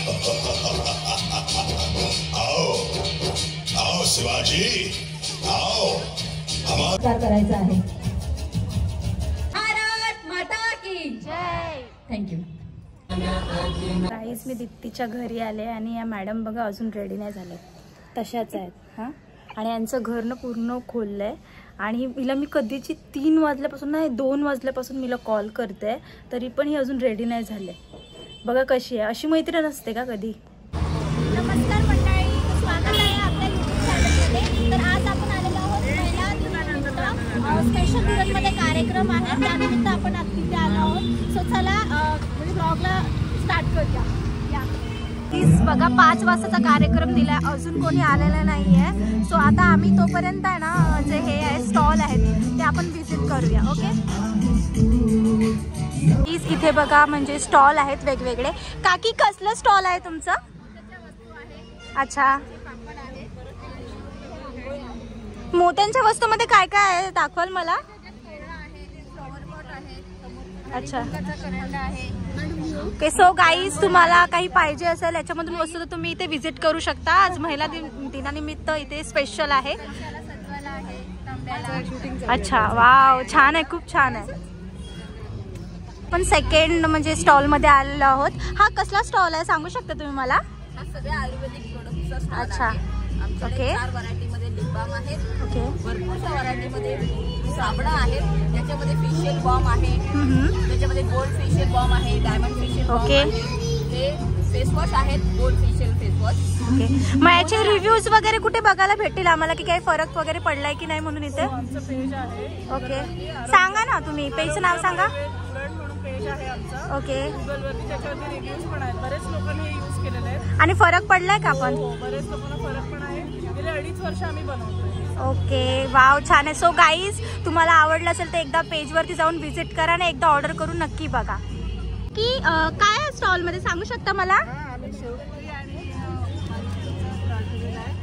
आओ आओ शिवाजी आओ, हमारा करायचा आहे। भारत माता की जय। थँक्यू। गाईज मी दीप्तीच्या घरी आले आणि या मॅडम बघा अजून रेडी नाही झाले, तशाच आहेत हां। आणि यांचं घर ना पूर्ण खोललं आहे आणि हिला मी कधीची 3 वाजल्यापासून नाही 2 वाजल्यापासून मीला कॉल करते तरी पण ही अजून रेडी नाही झाले। बघा कशी आहे, अशी मैत्रीण असते का कधी? नमस्कार मंडळी, स्वागत आहे आपल्या यूट्यूब चॅनलमध्ये। तर आज आपण आलेलो आहोत महिला दिनानिमित्त स्पेशल दुरणमध्ये कार्यक्रम आहे, त्यानिमित्त आपण तिथे आलो आहोत। सो चला म्हणजे ब्लॉगला स्टार्ट करूया। बघा 5 वाजताचा कार्यक्रम दिलाय, अजून कोणी आलेलं नाहीये। सो आता आम्ही तोपर्यंत आहे ना जे हे आहे स्टॉल आहेत ते आपण व्हिजिट करूया। ओके, इथे बघा म्हणजे स्टॉल आहेत वेगवेगळे। काकी कसलं स्टॉल आहे तुमचं? अच्छा, मोत्यांच्या वस्तूमध्ये काय काय आहे दाखवाल मला? अच्छा ओके। सो गाईज तुम्हाला काही पाहिजे असेल याच्यामधून वस्तू तर तुम्ही इथे व्हिजिट करू शकता। आज महिला दिनानिमित्त इथे स्पेशल आहे। अच्छा वाव, छान आहे, खूप छान आहे। पण सेकंड म्हणजे स्टॉल मध्ये आलेलो आहोत। हा कसला स्टॉल आहे सांगू शकता तुम्ही मला? सगळे आयुर्वेदिक प्रोडक्टचा स्टॉल अच्छा आहे। ओके, 4 व्हरायटीमध्ये लिप बाम आहेत। ओके, भरपूरशा व्हरायटीमध्ये साबण आहेत, त्याच्यामध्ये फेशियल बॉम आहे, त्याच्यामध्ये गोल्ड फेशियल बॉम आहे, डायमंड फेशियल बॉम आहे, हे फेस वॉश आहेत, gold facial face wash. Okay, मग याचे रिव्ह्यूज वगैरे कुठे बघायला भेटतील आम्हाला की काही फरक वगैरे पडलाय की नाही म्हणून इथे? ओके, सांगा ना तुम्ही पेजचं नाव सांगा। ओके, त्याच्यावरती रिव्ह्यूज पण आहेत, बरेच लोकांनी हे यूज केलेले आहेत आणि फरक पडलाय का पण? बरेच लोकांना फरक पण आहे। गेले 2.5 वर्ष आम्ही बनवतोय। ओके वाव, छान आहे। सो गाईज तुम्हाला आवडलं असेल तर एकदा पेजवरती जाऊन व्हिजिट करा आणि एकदा ऑर्डर करून नक्की बघा की काय आहे स्टॉल मध्ये सांगू शकता मला?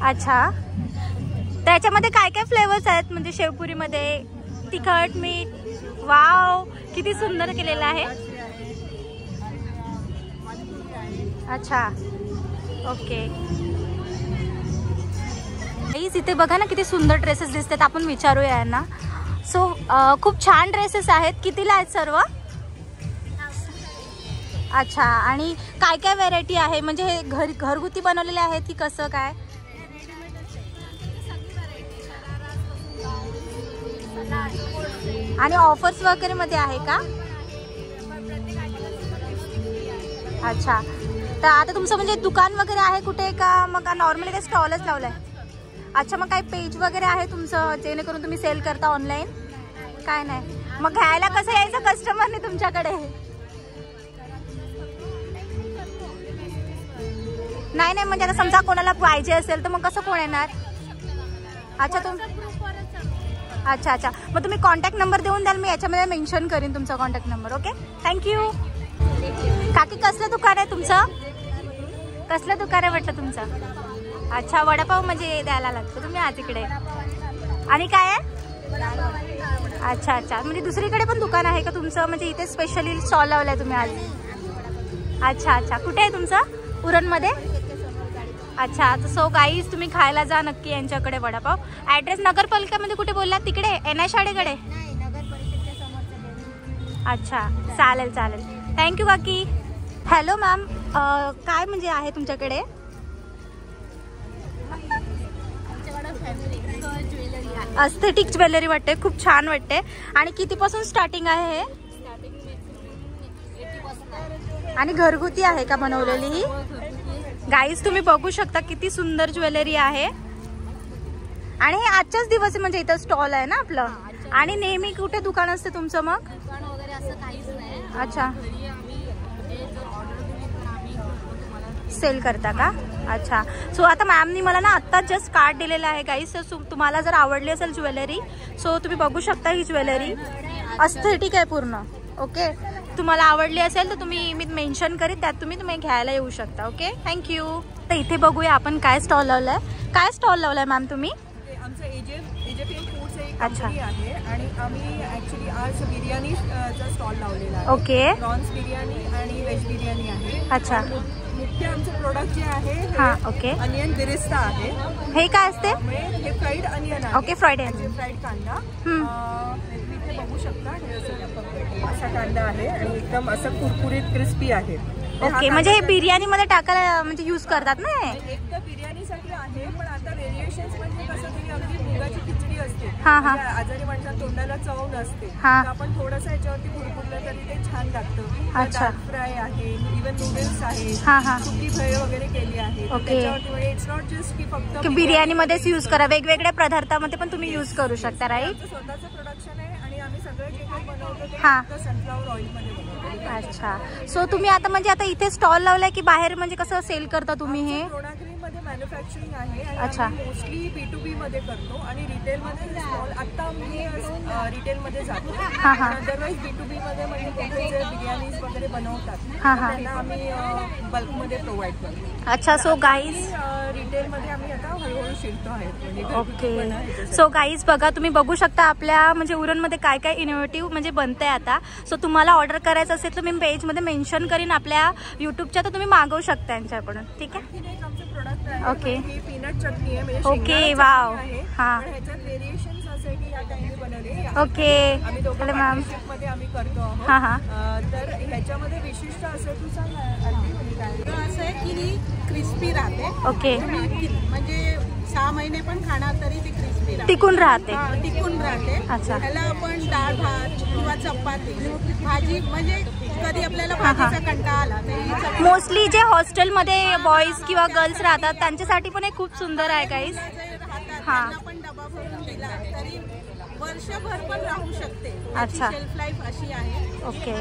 अच्छा, त्याच्यामध्ये काय काय फ्लेवर्स आहेत म्हणजे शेवपुरीमध्ये? तिखट, मीठ, वाव किती सुंदर केलेलं आहे। अच्छा ओके, इथे बघा ना किती सुंदर ड्रेसेस दिसतात, आपण विचारूया यांना। सो खूप छान ड्रेसेस आहेत, कितीला आहेत सर्व? अच्छा, आणि काय काय व्हेरायटी आहे म्हणजे हे घरगुती बनवलेले आहेत की कसं काय? आणि ऑफर्स वगैरे मध्ये आहे का? अच्छा, तर आता तुमचं म्हणजे दुकान वगैरे आहे कुठे का मग नॉर्मली काय स्टॉलच लावलाय? अच्छा, मग काय पेज वगैरे आहे तुमचं जेणेकरून तुम्ही सेल करता ऑनलाईन? काय नाही, मग घ्यायला कसं यायचं कस्टमरने तुमच्याकडे? नाही नाही, म्हणजे आता समजा कोणाला पाहिजे असेल तर मग कसं कोण येणार? अच्छा अच्छा अच्छा, मग तुम्ही कॉन्टॅक्ट नंबर देऊन द्याल, मी याच्यामध्ये मेन्शन करीन तुमचा कॉन्टॅक्ट नंबर। Okay, thank you. काकी कसलं दुकान आहे तुमचं? कसलं दुकान आहे म्हटलं तुमचं? अच्छा, वडापाव म्हणजे द्यायला लागतो तुम्ही आज इकडे? आणि काय आहे? अच्छा अच्छा, म्हणजे दुसरीकडे पण दुकान आहे का तुमचं? म्हणजे इथे स्पेशली स्टॉल लावलाय तुम्ही आज? अच्छा अच्छा, कुठे आहे तुमचं? उरणमध्ये? अच्छा, सो गाईज तुम्ही खायला जा नक्की यांच्याकडे वडापाव। ॲड्रेस नगरपालिकेमध्ये कुठे बोललात? तिकडे NI शाळेकडे? अच्छा चालेल चालेल, थँक्यू काकी। हॅलो मॅम, काय म्हणजे आहे तुमच्याकडे? अस्थेटिक ज्वेलरी वाटते, खूप छान वाटते। आणि कितीपासून स्टार्टिंग आहे हे? आणि घरगुती आहे का बनवलेली ही? गाईज तुम्ही बघू शकता किती सुंदर ज्वेलरी आहे। आणि हे आजच्याच दिवस आहे म्हणजे इथं स्टॉल आहे ना आपलं? आणि नेहमी कुठे दुकान असते तुमचं मग? अच्छा, सेल करता का? अच्छा, सो आता मॅमनी मला ना आत्ता जस्ट कार्ड दिलेला आहे गाईज। सो तुम्हाला जर आवडली असेल ज्वेलरी सो तुम्ही बघू शकता, ही ज्वेलरी अस्थेटिक आहे पूर्ण। ओके, तुम्हाला आवडली असेल तर तुम्ही मी मेन्शन करीन, त्यात तुम्ही घ्यायला येऊ शकता। Okay, thank you. तर इथे बघूया आपण काय स्टॉल लावलाय। काय स्टॉल लावलाय मॅम तुम्ही? आमचं एजेपियन फूड्स एक कंपनी आहे आणि आम्ही ऍक्च्युली आज बिर्याणीचा स्टॉल लावलेला आहे। ओके, प्रॉन्स बिर्याणी आणि व्हेज बिर्याणी आहे। अच्छा, मुख्य आमचं जे आहे हा, ओके. अनियन बिरिस्ता आहे. हे काय असते? हे फ्राईड अनियन आहे. ओके, फ्राईड फ्राईड कांदा. इथे बघू शकता हे असा कांदा आहे आणि एकदम असं कुरकुरीत क्रिस्पी आहे. ओके, म्हणजे हे बिर्याणी मध्ये टाकायला म्हणजे यूज करतात ना? एक तर बिर्याणीसाठी आहे, पण आता व्हेरिएशन्स म्हणजे कसं तरी अगदी मुगाची खिचडी असते. आजारी माणसाला तोंडाला चव नसते. आपण थोडंसं याच्यावरती कुरकुरलं तरी ते छान लागतं. अच्छा. फ्राय आहे, इव्हन नूडल्स आहे, सुकी भेळ वगैरे केली आहे. ओके. म्हणजे इट्स नॉट जस्ट की फक्त बिर्याणी मध्येच यूज करा, वेगवेगळ्या पदार्थामध्ये पण तुम्ही यूज करू शकता, राईट? स्वतःचं प्रोडक्शन आहे आणि आम्ही सगळं जे काही बनवतो ते फक्त सनफ्लॉवर ऑइल मध्ये बनवतो. अच्छा. सो तुम्ही आता म्हणजे आता इथे स्टॉल लावलाय की बाहेर म्हणजे कसं सेल करता तुम्ही हे? मध्ये मॅन्युफॅक्चरिंग आहे आणि मोस्टली B2B मध्ये करतो आणि रिटेल मध्ये स्टॉल आता मी रिटेल मध्ये जातो. अदरवाईज B2B मध्ये म्हणजे कुठे जे बिर्याणीज वगैरे बनवतात त्यांना आम्ही बल्क मध्ये प्रोव्हाइड करतो. अच्छा. सो गाईज रिटेल मध्ये आम्ही आता हळूहळू शिरतो आहे. ओके. सो गाईज बघा, तुम्ही बघू शकता आपल्या म्हणजे उरणमध्ये काय काय इनोव्हेटिव्ह म्हणजे बनतंय आता. सो तुम्हाला ऑर्डर करायचं असेल तर मी पेज मध्ये मेन्शन करीन आपल्या युट्यूबच्या, तर तुम्ही मागवू शकता यांच्याकडून. ठीक आहे. ओके. पीनट चटणी आहे म्हणजे ओके. वाव. हा. ह्याच्यात व्हेरिएशन्स असे की या टाइमने बनवले. ओके. आम्ही दोघं पार्टनरशिप मध्ये आम्ही करतो आहोत. तर ह्याच्यामध्ये विशिष्ट असं तू सांग असं आहे की क्रिस्पी राहते. ओके. म्हणजे 6 महिने पण खाणार तरी ती क्रिस्पी राहते, टिकून राहते. टिकून राहते. अच्छा. ह्याला आपण डाळ भात किंवा चपाती भाजी म्हणजे कधी आपल्याला भाजीचा कंटाळा आला तर मोस्टली जे हॉस्टेलमध्ये बॉईज किंवा गर्ल्स राहतात त्यांच्यासाठी पण हे खूप सुंदर आहे गाईज. पण डबा भरून दिला तरी वर्षभर पण राहू शकते. अच्छा. शेल्फ लाईफ अशी आहे. ओके.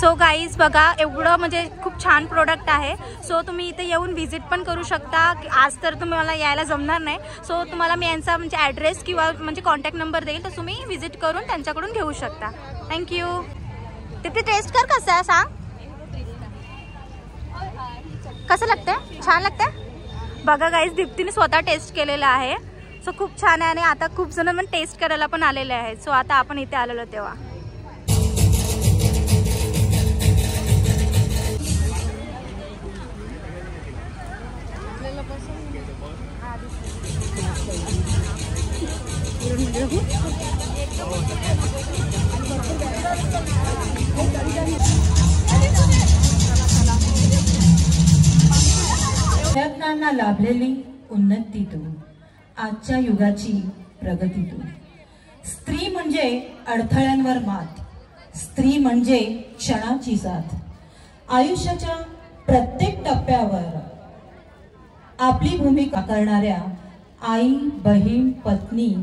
सो गाईज बघा, एवढं म्हणजे खूप छान प्रोडक्ट आहे. सो तुम्ही इथे येऊन व्हिजिट पण करू शकता. आज तर तुम्हाला यायला जमणार नाही, सो तुम्हाला मी यांचा म्हणजे ॲड्रेस किंवा म्हणजे कॉन्टॅक्ट नंबर देईल, तर तुम्ही व्हिजिट करून त्यांच्याकडून घेऊ शकता. थँक्यू. तिथे टेस्ट कर कसं आहे सांग. कसं लागतंय? छान लागतंय. बघा गाईज, दीप्तीने स्वतः टेस्ट केलेलं आहे. सो खूप छान आहे आणि आता खूप जण पण टेस्ट करायला पण आलेले आहेत. सो आता आपण इथे आलेलो तेव्हा प्रयत्नांना लाभलेली उन्नतीतून, आजच्या युगाची प्रगतीतून. स्त्री म्हणजे अडथळ्यांवर मात, स्त्री म्हणजे क्षणाची साथ. आयुष्याच्या प्रत्येक टप्प्यावर आपली भूमिका करणाऱ्या आई, बहीण, पत्नी,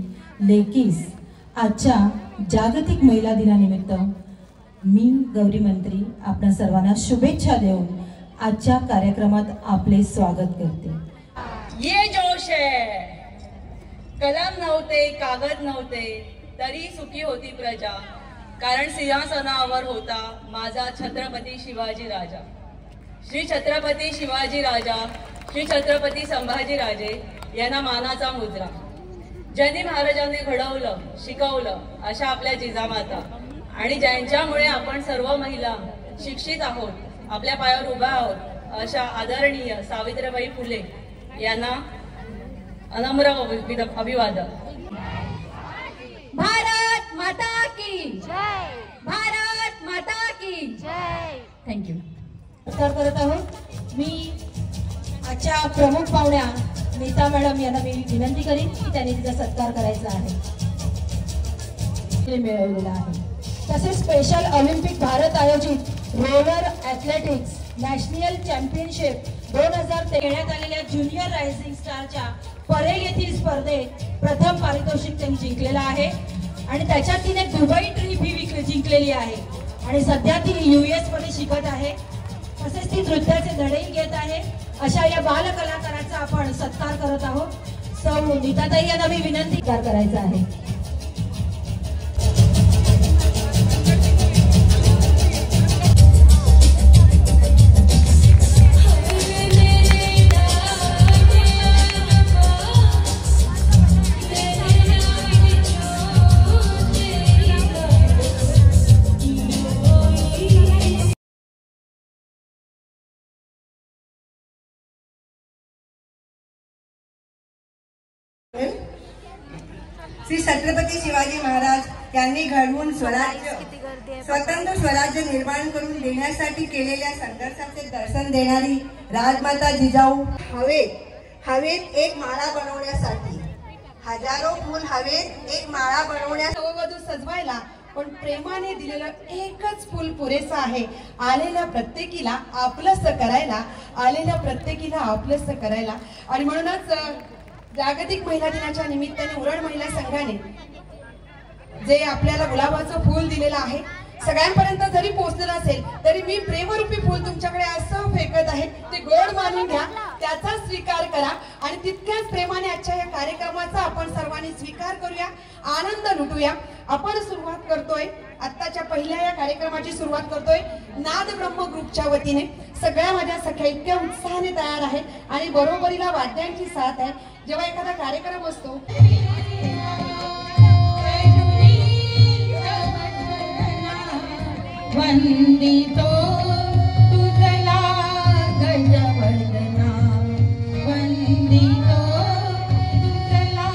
लेकीस आजच्या जागतिक महिला दिनानिमित्त मी गौरी मंत्री आपल्या सर्वांना शुभेच्छा देऊन आजच्या कार्यक्रमात आपले स्वागत करते. ये जोश है. कलम नव्हते, कागद नव्हते, तरी सुखी होती प्रजा, कारण सिंहासनावर होता माझा छत्रपती शिवाजी राजा. श्री छत्रपती शिवाजी राजा, श्री छत्रपती संभाजी राजे यांना मानाचा मुजरा. ज्यांनी महाराजांनी घडवलं, शिकवलं अशा आपल्या जिजामाता, आणि ज्यांच्यामुळे आपण सर्व महिला शिक्षित आहोत, आपल्या पायावर उभा आहोत, अशा आदरणीय सावित्रीबाई फुले यांना अनम्र अभिवादन. भारत माता की जय. भारत माता की जय. थँक्यू. सत्कार करत आहोत. मी आजच्या प्रमुख पाहुण्या नीता मॅडम यांना मी विनंती करीन की त्यांनी तिचा सत्कार करायचा आहे. मिळवलेला आहे. तसेच स्पेशल ऑलिम्पिक भारत आयोजित रोलर ॲथलेटिक्स नॅशनल चॅम्पियनशिप 2013 घेण्यात आलेल्या ज्युनियर रायझिंग स्टारच्या परेल येथील स्पर्धेत प्रथम पारितोषिक त्यांनी जिंकलेला आहे आणि त्याच्यात तिने दुबई ट्रिप ही जिंकलेली आहे आणि सध्या ती US मध्ये शिकत आहे. तसेच ती नृत्याचे धडेही घेत आहे. अशा या बाल कलाकाराचा आपण सत्कार करत आहोत. सौ नीताताई यांना मी विनंती करायचा आहे. श्री छत्रपती शिवाजी महाराज यांनी घडवून स्वतंत्र स्वराज्य निर्माण करून देण्यासाठी केलेल्या संघर्षाचे दर्शन देणारी राजमाता जिजाऊ हवेत एक माळा बनवण्यासाठी हजारो फूल हवेत एक माळा नववधू सजवायला पण प्रेमाने दिलेलं एकच फूल पुरेसं आहे. आलेल्या प्रत्येकीला आपलंसं करायला आणि म्हणूनच जागतिक महिला दिनाच्या निमित्ताने उरण महिला संघाने जे आपल्याला गुलाबाचं फूल दिलेलं आहे सगळ्यांपर्यंत जरी पोहोचलेलं असेल तरी मी प्रेमरूपी फूल तुमच्याकडे असं फेकत आहे. ते गोड मानून घ्या, त्याचा स्वीकार करा आणि तितक्याच प्रेमाने आजच्या या कार्यक्रमाचा आपण सर्वांनी स्वीकार करूया, आनंद लुटूया. आपण सुरुवात करतोय आत्ताच्या पहिल्या या कार्यक्रमाची सुरुवात करतोय नाद ब्रह्म ग्रुपच्या वतीने. सगळ्या माझ्या सख्या इतक्या उत्साहाने तयार आहे आणि बरोबरीला वाद्यांची साथ आहे. जेव्हा एखादा कार्यक्रम असतो वंदितो तुझला गजवदना वंदितो तुझला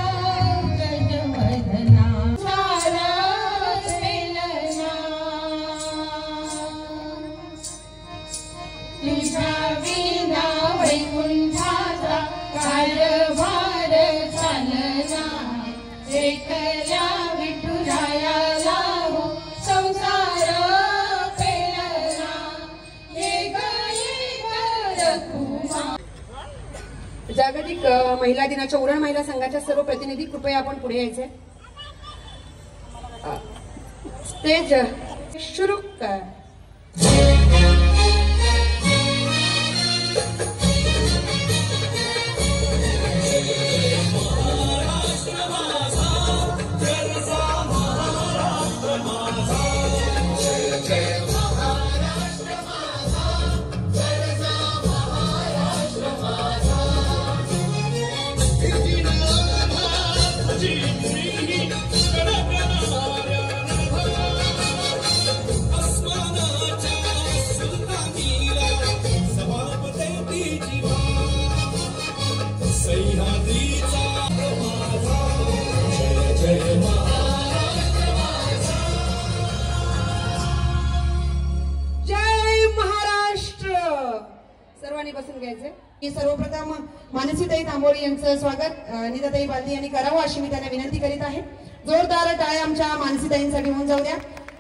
गजवदना सारा वेलना तुझ्या विना वैकुंठाचा कारभार चालना एकल्या विठुरायाला हो संसार जागतिक महिला दिनाच्या उरण महिला संघाच्या सर्व प्रतिनिधी कृपया आपण पुढे यायचे. स्टेज सुरू कर. सर्वांनी बसून घ्यायचे. मी सर्वप्रथम मानसीताई तांबोळी यांचं स्वागत निताताई बालदी यांनी करावं अशी मी त्यांना विनंती करीत आहे. जोरदार टाळ्या आमच्या मानसीताईंसाठी होऊन जाऊ द्या.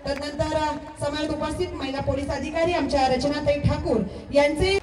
तदनंतर समवेत उपस्थित महिला पोलीस अधिकारी आमच्या रचनाताई ठाकूर यांचे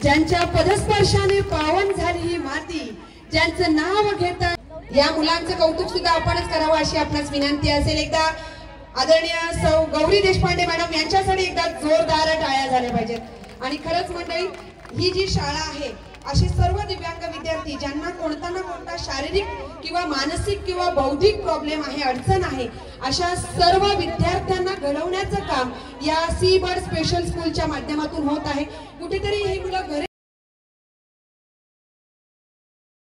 ज्यांच्या पदस्पर्शाने पावन झाली ही माती, ज्यांचं नाव घेता या मुलांचं कौतुक सुद्धा आपणच करावं अशी आपणास विनंती असेल. एकदा आदरणीय सौ गौरी देशपांडे मॅडम यांच्यासाठी एकदा जोरदार टाळ्या झाल्या पाहिजेत. आणि खरंच मंडळी, ही जी शाळा आहे असे सर्व दिव्यांग विद्यार्थी ज्यांना कोणता ना कोणता शारीरिक किंवा मानसिक किंवा बौद्धिक प्रॉब्लेम आहे, अडचण आहे, अशा सर्व विद्यार्थ्यांना घडवण्याचं काम या सी बर्ड स्पेशल स्कूलच्या माध्यमातून होत आहे. कुठेतरी ही मुलं घरी